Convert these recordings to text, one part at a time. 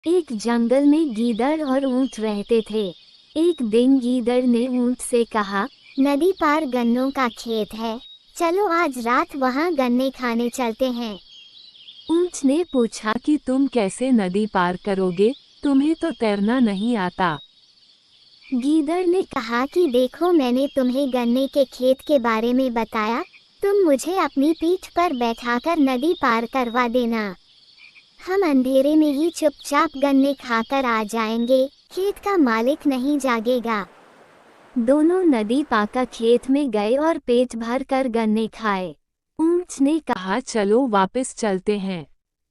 एक जंगल में गीदड़ और ऊंट रहते थे। एक दिन गीदड़ ने ऊंट से कहा, नदी पार गन्नों का खेत है, चलो आज रात वहाँ गन्ने खाने चलते हैं। ऊंट ने पूछा कि तुम कैसे नदी पार करोगे, तुम्हें तो तैरना नहीं आता। गीदड़ ने कहा कि देखो मैंने तुम्हें गन्ने के खेत के बारे में बताया, तुम मुझे अपनी पीठ पर बैठाकर नदी पार करवा देना। हम अंधेरे में ही चुपचाप गन्ने खाकर आ जाएंगे, खेत का मालिक नहीं जागेगा। दोनों नदी पाका खेत में गए और पेट भर कर गन्ने खाए। ऊंट ने कहा चलो वापस चलते हैं।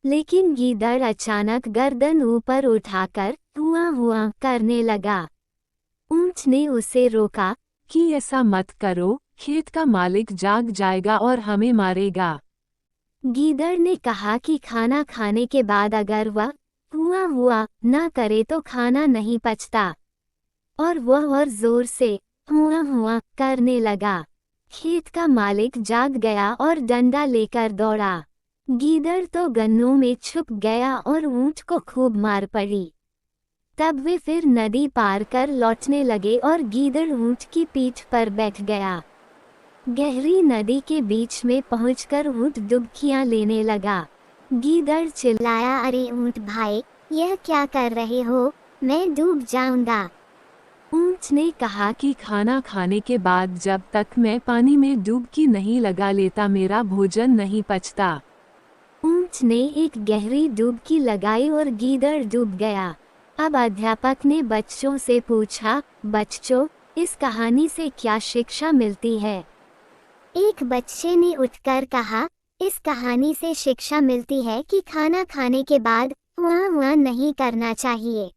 लेकिन गीदड़ अचानक गर्दन ऊपर उठाकर हुआ हुआ करने लगा। ऊंट ने उसे रोका कि ऐसा मत करो, खेत का मालिक जाग जाएगा और हमें मारेगा। गीदड़ ने कहा कि खाना खाने के बाद अगर वह हुआ हुआ न करे तो खाना नहीं पचता। और वह और जोर से हुआ हुआ करने लगा। खेत का मालिक जाग गया और डंडा लेकर दौड़ा। गीदड़ तो गन्नों में छुप गया और ऊंट को खूब मार पड़ी। तब वे फिर नदी पार कर लौटने लगे और गीदड़ ऊंट की पीठ पर बैठ गया। गहरी नदी के बीच में पहुंचकर ऊंट डुबकियां लेने लगा। गीदड़ चिल्लाया, अरे ऊंट भाई, यह क्या कर रहे हो, मैं डूब जाऊंगा। ऊंट ने कहा कि खाना खाने के बाद जब तक मैं पानी में डुबकी नहीं लगा लेता मेरा भोजन नहीं पचता। ऊंट ने एक गहरी डुबकी लगाई और गीदड़ डूब गया। अब अध्यापक ने बच्चों से पूछा, बच्चों, इस कहानी से क्या शिक्षा मिलती है? एक बच्चे ने उठकर कहा, इस कहानी से शिक्षा मिलती है कि खाना खाने के बाद हुआ हुआ नहीं करना चाहिए।